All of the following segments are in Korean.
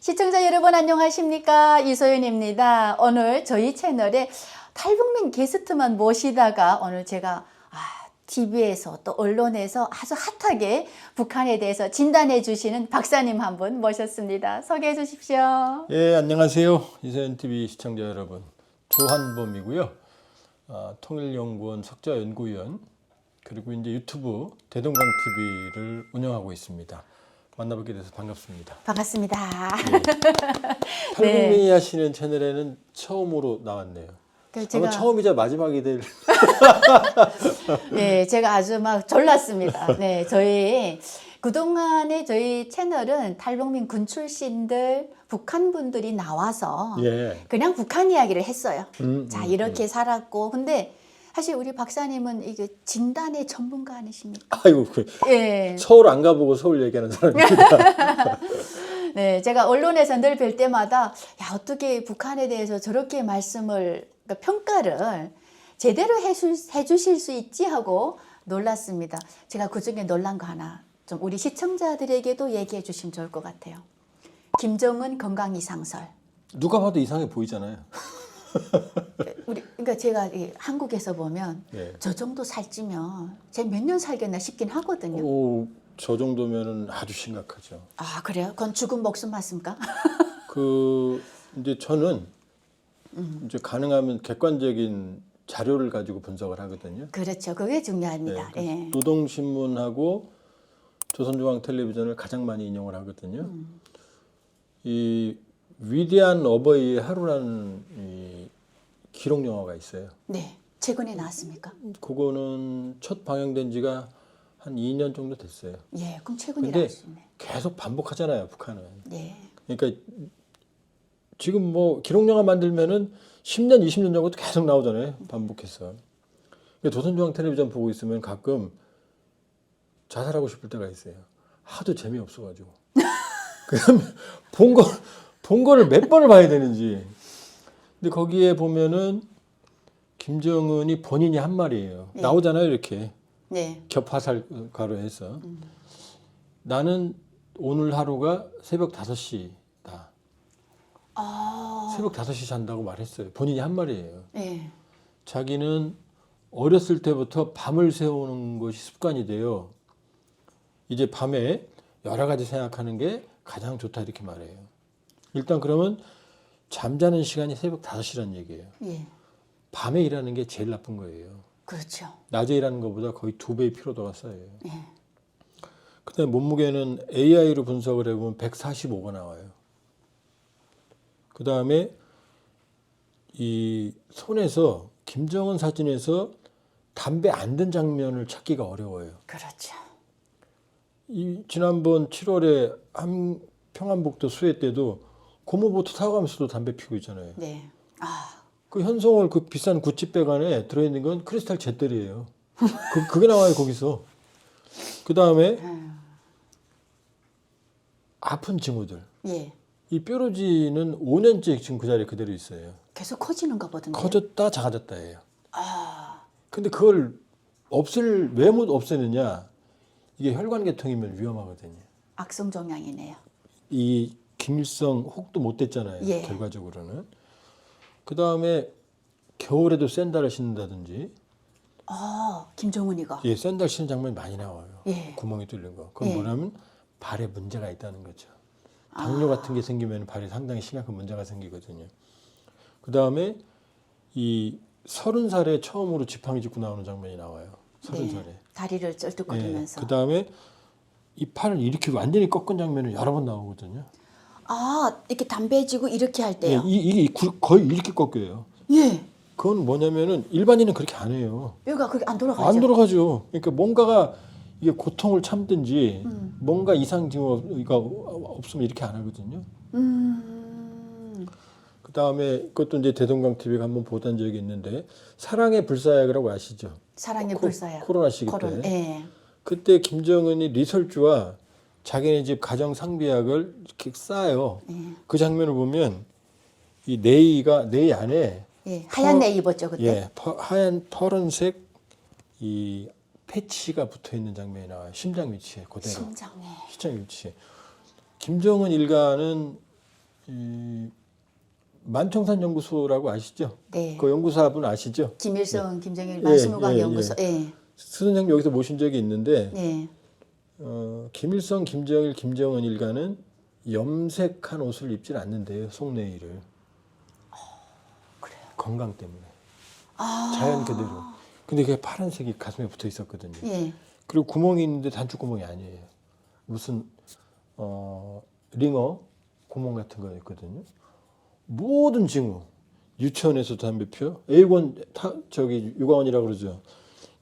시청자 여러분 안녕하십니까? 이소연입니다. 오늘 저희 채널에 탈북민 게스트만 모시다가 오늘 제가 TV에서 또 언론에서 아주 핫하게 북한에 대해서 진단해 주시는 박사님 한 분 모셨습니다. 소개해 주십시오. 예, 안녕하세요. 이소연TV 시청자 여러분. 조한범이고요. 통일연구원 석좌연구위원 그리고 이제 유튜브 대동강TV를 운영하고 있습니다. 만나뵙게 돼서 반갑습니다. 반갑습니다. 탈북민이 하시는 채널에는 처음으로 나왔네요. 아마 처음이자 마지막이 될. 네, 제가 아주 막 졸랐습니다. 네, 저희 그동안에 저희 채널은 탈북민 군 출신들, 북한 분들이 나와서 그냥 북한 이야기를 했어요. 자, 이렇게 살았고. 근데 사실 우리 박사님은 이게 진단의 전문가 아니십니까? 아이고, 예. 서울 안 가보고 서울 얘기하는 사람입니다. 네, 제가 언론에서 늘 뵐 때마다 야, 어떻게 북한에 대해서 저렇게 말씀을, 그러니까 평가를 제대로 해주실 수 있지 하고 놀랐습니다. 제가 그중에 놀란 거 하나 좀 우리 시청자들에게도 얘기해 주시면 좋을 것 같아요. 김정은 건강 이상설. 누가 봐도 이상해 보이잖아요. 그러니까 제가 한국에서 보면 저 정도 살찌면 제가 몇 년 살겠나 싶긴 하거든요. 오, 저 정도면은 아주 심각하죠. 아, 그래요? 그건 죽은 목숨 맞습니까? 이제 저는 이제 가능하면 객관적인 자료를 가지고 분석을 하거든요. 그렇죠. 그게 중요합니다. 네, 노동신문하고 조선중앙텔레비전을 가장 많이 인용을 하거든요. 이 위대한 어버이의 하루라는 이 기록 영화가 있어요. 네, 최근에 나왔습니까? 그거는 첫 방영된 지가 한 2년 정도 됐어요. 예, 그럼 최근이라 할 수 있네. 계속 반복하잖아요, 북한은. 네. 그러니까 지금 뭐 기록 영화 만들면은 10년, 20년 정도 계속 나오잖아요, 반복해서. 그러니까 조선중앙텔레비전 보고 있으면 가끔 자살하고 싶을 때가 있어요. 하도 재미없어가지고. 그다음에 본 거를 몇 번을 봐야 되는지. 근데 거기에 보면은 김정은이 본인이 한 말이에요. 나오잖아요, 이렇게. 겹화살가로 해서. 나는 오늘 하루가 새벽 5시다. 새벽 5시 잔다고 말했어요. 본인이 한 말이에요. 자기는 어렸을 때부터 밤을 새우는 것이 습관이 돼요. 이제 밤에 여러 가지 생각하는 게 가장 좋다 이렇게 말해요. 일단 그러면 잠자는 시간이 새벽 5시란 얘기예요. 밤에 일하는 게 제일 나쁜 거예요. 그렇죠. 낮에 일하는 것보다 거의 2배의 피로도가 쌓여요. 그다음에 몸무게는 AI로 분석을 해보면 145가 나와요. 그 다음에 이 손에서 김정은 사진에서 담배 안 든 장면을 찾기가 어려워요. 그렇죠. 이 지난번 7월에 평안북도 수해 때도 고무보트 타고 가면서도 담배 피우고 있잖아요. 네. 그 현송월 그 비싼 구찌백 안에 들어있는 건 크리스탈 잿더리예요. 그게 나와요 거기서. 그 다음에 아픈 징후들. 이 뾰루지는 5년째 지금 그 자리에 그대로 있어요. 계속 커지는가 보던데. 커졌다 작아졌다예요. 근데 그걸 왜 못 없애느냐? 이게 혈관계통이면 위험하거든요. 악성 종양이네요. 이 김일성 혹도 못 됐잖아요. 결과적으로는. 그 다음에 겨울에도 샌들을 신는다든지. 김정은이가. 샌들 신는 장면이 많이 나와요. 구멍이 뚫린 거. 그건 뭐냐면 발에 문제가 있다는 거죠. 당뇨 같은 게 생기면 발에 상당히 심각한 문제가 생기거든요. 그 다음에 이 30살에 처음으로 지팡이 짚고 나오는 장면이 나와요. 30살에. 다리를 쩔뚝거리면서. 그 다음에 이 팔을 이렇게 완전히 꺾은 장면이 여러 번 나오거든요. 이렇게 담배 지고 이렇게 할 때요? 이게 거의 이렇게 꺾여요. 그건 뭐냐면은 일반인은 그렇게 안 해요. 뼈가 그렇게 안 돌아가죠? 안 돌아가죠. 그러니까 뭔가가 이게 고통을 참든지 뭔가 이상 징후가 없으면 이렇게 안 하거든요. 그 다음에 그것도 이제 대동강 TV가 한번 보던 적이 있는데 사랑의 불사약이라고 아시죠? 사랑의 불사약. 코로나 시기 때. 그때 김정은이 리설주와 자기네 집 가정 상비약을 이렇게 쌓아요. 그 장면을 보면 이 네이 안에 하얀 네이 입었죠 그때. 하얀 파란색 이 패치가 붙어 있는 장면이 나와요. 심장 위치에 그대로. 심장 위치에. 김정은 일가는 이 만청산 연구소라고 아시죠? 네. 그 연구사분 아시죠? 김일성, 김정일 만수무강 연구소. 예. 선생님 여기서 모신 적이 있는데 예. 김일성, 김정일, 김정은 일가는 염색한 옷을 입질 않는데요. 속내의를. 그래요. 건강 때문에. 아. 자연 그대로. 근데 그게 파란색이 가슴에 붙어 있었거든요. 예. 그리고 구멍이 있는데 단축 구멍이 아니에요. 무슨 링어 구멍 같은 거였거든요. 모든 징후, 유치원에서도 담배 피워, A원 육아원이라고 그러죠.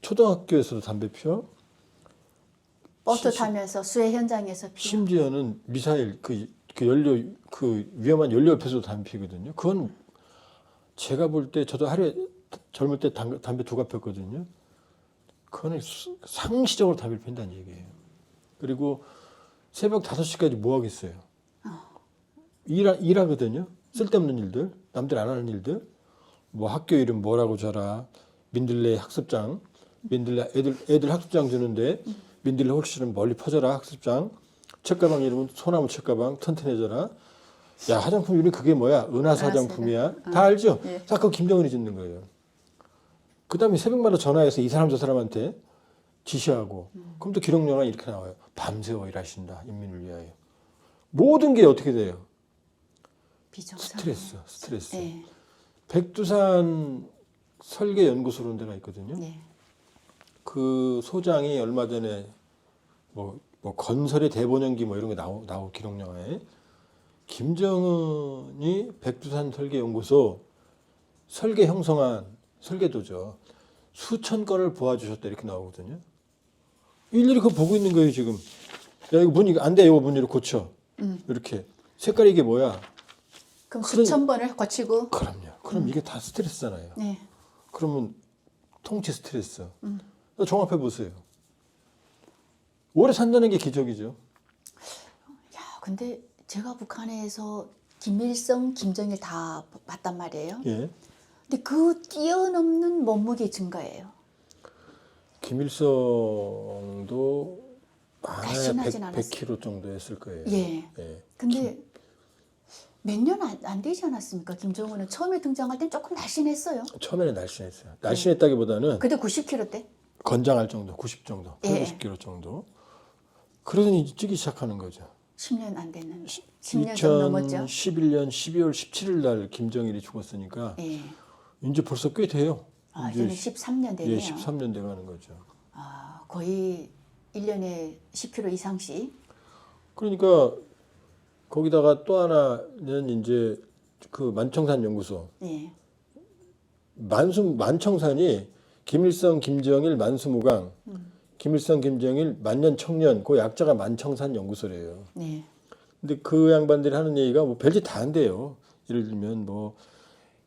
초등학교에서도 담배 피워. 버스 타면서 수해 현장에서 피워. 심지어는 미사일 그 연료 그 위험한 연료 옆에서도 담배 피거든요. 그건 제가 볼 때 저도 하루에 젊을 때 담배 두 갑 폈거든요. 그거는 상시적으로 담배를 핀다는 얘기예요. 그리고 새벽 5시까지 뭐 하겠어요? 일하거든요. 쓸데없는 일들, 남들 안 하는 일들. 뭐 학교 이름 뭐라고 줘라. 민들레 학습장, 민들레 애들 학습장 주는데 민들레 홀씨는 멀리 퍼져라 학습장. 책가방 이름은 소나무 책가방 튼튼해져라. 야 화장품 이름 그게 뭐야? 은하수 화장품이야. 다 알죠? 예. 그거 김정은이 짓는 거예요. 그다음에 새벽마다 전화해서 이 사람 저 사람한테 지시하고 그럼 또 기록영화 이렇게 나와요. 밤새워 일하신다. 인민을 위하여. 모든 게 어떻게 돼요? 비정상. 스트레스. 예. 백두산 설계연구소라는 데가 있거든요. 예. 그 소장이 얼마 전에 뭐 건설의 대본연기 뭐 이런 게 나오고 기록영화에 김정은이 백두산 설계연구소 설계 형성한 설계도죠. 수천 건을 보아주셨다 이렇게 나오거든요. 일일이 그거 보고 있는 거예요 지금. 야 이거 문 이거 안 돼. 이거 문 이렇게 고쳐. 이렇게 색깔이 이게 뭐야? 그럼 수천 번을 거치고. 그럼요. 그럼 이게 다 스트레스잖아요. 네. 그러면 통치 스트레스. 종합해 보세요. 오래 산다는 게 기적이죠. 야, 근데 제가 북한에서 김일성, 김정일 다 봤단 말이에요. 예. 근데 그 뛰어넘는 몸무게 증가예요. 김일성도 많아야 날씬하진 않았어요. 100kg 정도 했을 거예요. 예. 예. 근데 몇 년 안 되지 않았습니까? 김정은은 처음에 등장할 땐 조금 날씬했어요. 처음에는 날씬했어요. 날씬했다기보다는 그때 90kg대. 건장할 정도, 90 정도, 8, 예. 90kg 정도. 그러더니 이제 찌기 시작하는 거죠. 10년 안 됐는데. 10년 좀 넘었죠. 2011년 12월 17일 날 김정일이 죽었으니까 예. 이제 벌써 꽤 돼요. 아, 이제 이제는 13년 되네요. 예, 13년 돼가는 거죠. 아, 거의 1년에 10kg 이상씩. 그러니까 거기다가 또 하나는 이제 그 만청산 연구소. 예. 만청산이 김일성, 김정일, 만수무강, 김일성, 김정일, 만년청년 그 약자가 만청산 연구소래요. 네. 근데 그 양반들이 하는 얘기가 뭐 별짓 다 한대요. 예를 들면 뭐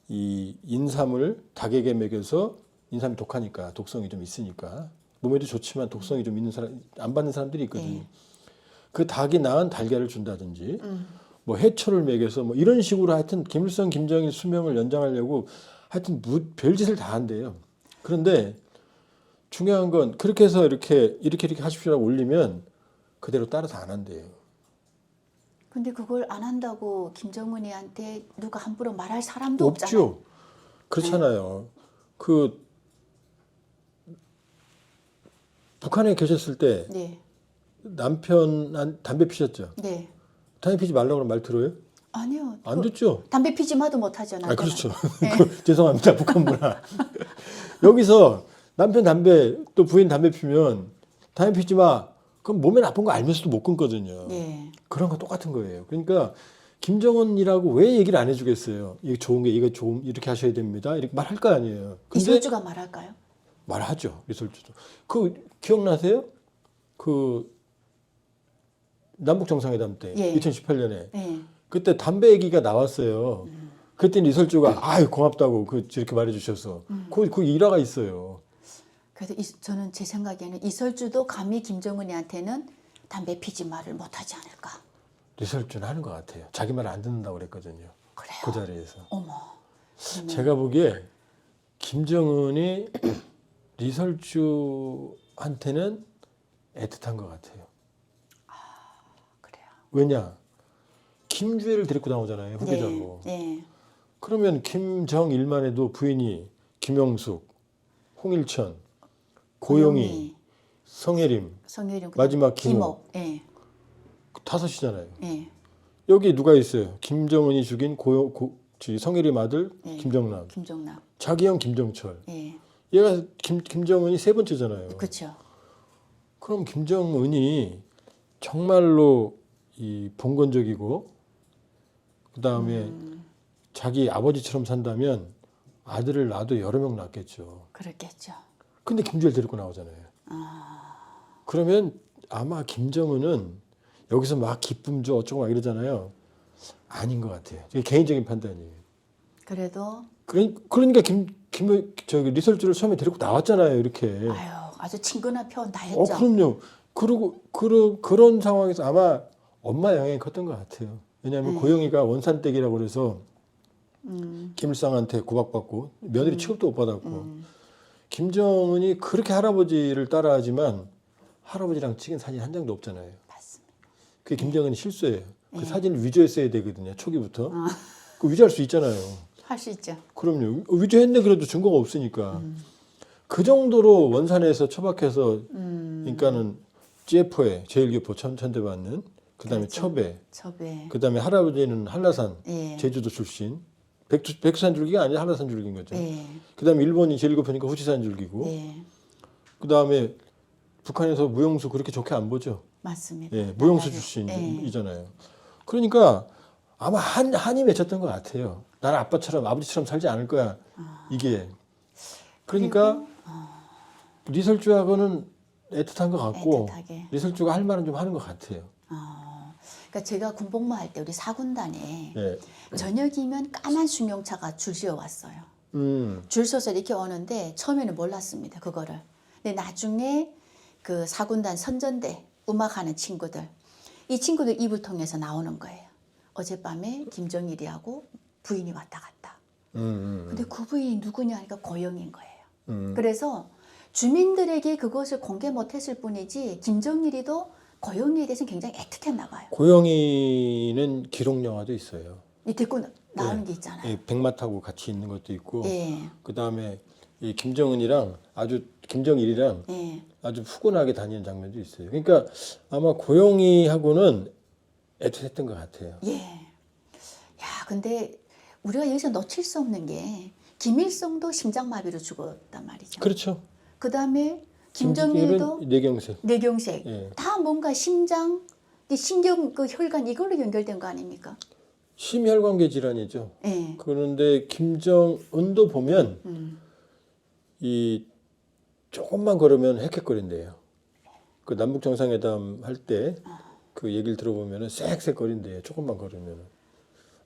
이 인삼을 닭에게 먹여서 인삼이 독하니까 독성이 좀 있으니까 몸에도 좋지만 독성이 좀 있는 사람 안 받는 사람들이 있거든요. 네. 그 닭이 낳은 달걀을 준다든지 뭐 해초를 먹여서 뭐 이런 식으로 하여튼 김일성, 김정일 수명을 연장하려고 하여튼 별짓을 다 한대요. 그런데 중요한 건 그렇게 해서 이렇게 하십시오라고 올리면 그대로 따라서 안 한대요. 근데 그걸 안 한다고 김정은이한테 누가 함부로 말할 사람도 없잖아요. 없죠. 그렇잖아요. 그 북한에 계셨을 때 네. 남편 담배 피셨죠? 네. 담배 피지 말라고 그러면 말 들어요? 아니요. 안 듣죠? 담배 피지 마도 못하죠. 아, 그렇죠. 네. 죄송합니다. 북한 문화. 여기서 남편 담배 또 부인 담배 피면 담배 피지 마. 그럼 몸에 나쁜 거 알면서도 못 끊거든요. 네. 그런 거 똑같은 거예요. 그러니까 김정은이라고 왜 얘기를 안 해주겠어요? 이게 좋은 게 이거 좋은 이렇게 하셔야 됩니다. 이렇게 말할 거 아니에요. 근데 이설주가 말할까요? 말하죠. 이설주도. 그 기억나세요? 그 남북 정상회담 때 예. 2018년에 네. 그때 담배 얘기가 나왔어요. 그때는 이설주가 아유 고맙다고 이렇게 말해주셔서 그 일화가 있어요. 그래서 저는 제 생각에는 이설주도 감히 김정은이한테는 담배 피지 말을 못하지 않을까. 이설주는 하는 것 같아요. 자기 말 안 듣는다고 그랬거든요. 그래요. 그 자리에서. 어머. 그러면 제가 보기에 김정은이 리설주한테는 애틋한 것 같아요. 그래요. 왜냐? 김주애를 데리고 나오잖아요. 후계자로. 네. 그러면 김정일만 해도 부인이 김영숙, 홍일천, 고용희, 성혜림, 성혜림, 마지막 김호. 예. 다섯이잖아요. 예. 여기 누가 있어요? 김정은이 죽인 성혜림 아들 예. 김정남, 김정남. 자기 형 김정철. 예. 얘가 김정은이 세 번째잖아요. 그렇죠. 그럼 김정은이 정말로 이 봉건적이고 그 다음에 자기 아버지처럼 산다면 아들을 낳아도 여러 명 낳겠죠. 그렇겠죠. 근데 근데 김주애를 데리고 나오잖아요. 그러면 아마 김정은은 여기서 막 기쁨 줘 어쩌고 막 이러잖아요. 아닌 것 같아요. 이게 개인적인 판단이에요. 그래도 그러니까 저기 리설주를 처음에 데리고 나왔잖아요. 이렇게. 아유, 아주 친근한 표현 다 했죠. 그럼요. 그리고 그런 상황에서 아마 엄마 영향이 컸던 것 같아요. 왜냐하면 고영이가 원산댁이라고 그래서 김일성한테 구박받고 며느리 취급도 못 받았고 김정은이 그렇게 할아버지를 따라하지만 할아버지랑 찍은 사진 한 장도 없잖아요. 맞습니다. 그게 김정은이 실수예요. 그 사진을 위조했어야 되거든요. 초기부터. 그 위조할 수 있잖아요. 할 수 있죠. 그럼요. 위조했네 그래도 증거가 없으니까. 그 정도로 원산에서 처박혀서 그러니까는 CF에 제일교포 천대받는 그다음에 그렇죠. 첩에 그다음에 할아버지는 한라산 예. 제주도 출신 백두산 줄기가 아니라 한라산 줄기인 거죠. 예. 그다음에 일본이 제일교포니까 후지산 줄기고 예. 그다음에 북한에서 무용수 그렇게 좋게 안 보죠. 맞습니다. 예, 무용수 예. 출신이잖아요. 그러니까 아마 한이 맺혔던 것 같아요. 나는 아버지처럼 살지 않을 거야. 이게. 그러니까 리설주하고는 애틋한 것 같고 애틋하게. 리설주가 할 말은 좀 하는 것 같아요. 그러니까 제가 군복무 할 때 우리 사군단에 예. 저녁이면 까만 승용차가 줄 지어 왔어요. 줄 서서 이렇게 오는데 처음에는 몰랐습니다. 그거를. 근데 나중에 그 사군단 선전대 음악하는 친구들 이 친구들 입을 통해서 나오는 거예요. 어젯밤에 김정일이하고 부인이 왔다 갔다. 근데 그 부인이 누구냐 하니까 고영인 거예요. 그래서 주민들에게 그것을 공개 못했을 뿐이지 김정일이도 고영이에 대해서는 굉장히 애틋했나 봐요. 고영이는 기록 영화도 있어요. 이 듣고 나오는 게 있잖아요. 예, 백마타고 같이 있는 것도 있고 예. 그다음에 이 김정일이랑 예. 아주 푸근하게 다니는 장면도 있어요. 그러니까 아마 고영이하고는 애틋했던 것 같아요. 예. 야, 근데 우리가 여기서 놓칠 수 없는 게 김일성도 심장마비로 죽었단 말이죠. 그렇죠. 그다음에 김정일도 뇌경색. 뇌경색. 예. 다 뭔가 심장, 이 신경, 그 혈관 이걸로 연결된 거 아닙니까? 심혈관계 질환이죠. 예. 그런데 김정은도 보면 이 조금만 걸으면 헥헥거린대요. 그 남북 정상회담 할 때 그 얘기를 들어보면은 쌕쌕거린대요. 조금만 걸으면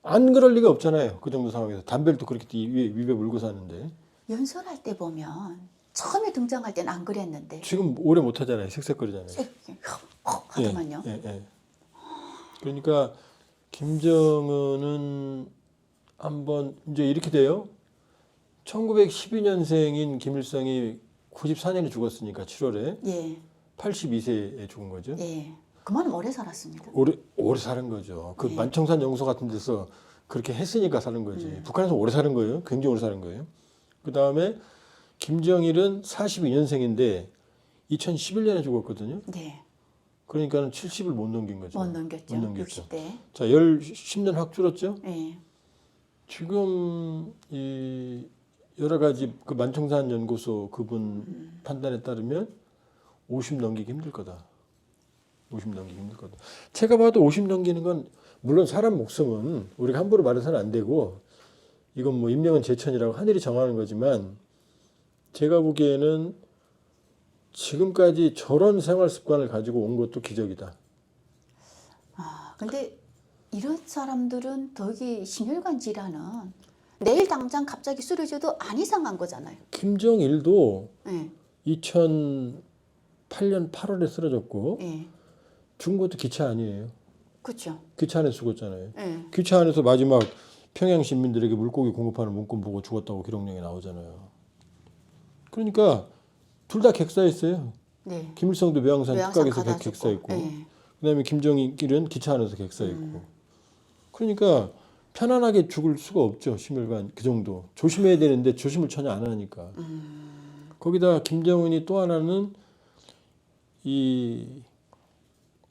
안 그럴 리가 없잖아요. 그 정도 상황에서 담배를 또 그렇게 위에 물고 사는데 연설할 때 보면 처음에 등장할 때는 안 그랬는데 지금 오래 못 하잖아요. 색색거리잖아요. 하더만요. 예. 그러니까 김정은은 한번 이제 이렇게 돼요. 1912년생인 김일성이 94년에 죽었으니까 7월에 예. 82세에 죽은 거죠. 예. 그만큼 오래 살았습니다. 오래 사는 거죠. 그 만청산 연구소 같은 데서 그렇게 했으니까 사는 거지. 북한에서 오래 사는 거예요. 굉장히 오래 사는 거예요. 그 다음에 김정일은 42년생인데 2011년에 죽었거든요. 네. 그러니까는 70을 못 넘긴 거죠. 못 넘겼죠. 못 넘겼죠. 60대. 자, 10년 확 줄었죠. 예. 지금 이 여러 가지 그 만청산 연구소 그분 판단에 따르면 50 넘기기 힘들 거다. 50 넘기기 힘들 거다. 제가 봐도 50 넘기는 건 물론 사람 목숨은 우리가 함부로 말해서는 안 되고 이건 뭐 임명은 제천이라고 하늘이 정하는 거지만 제가 보기에는 지금까지 저런 생활 습관을 가지고 온 것도 기적이다. 근데 이런 사람들은 더기 심혈관 질환은 내일 당장 갑자기 쓰러져도 안 이상한 거잖아요. 김정일도 예. 2008년 8월에 쓰러졌고 예. 죽은 것도 기차 아니에요. 그렇죠. 기차 안에서 죽었잖아요. 예. 기차 안에서 마지막 평양 시민들에게 물고기 공급하는 문건 보고 죽었다고 기록령에 나오잖아요. 그러니까 둘 다 객사했어요. 네. 김일성도 매왕산 외항산 특각에서 가다 객사했고 죽고. 예. 그다음에 김정일은 기차 안에서 객사했고 그러니까 편안하게 죽을 수가 없죠. 심혈관 그 정도 조심해야 되는데 조심을 전혀 안 하니까. 거기다 김정은이 또 하나는 이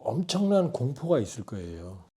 엄청난 공포가 있을 거예요.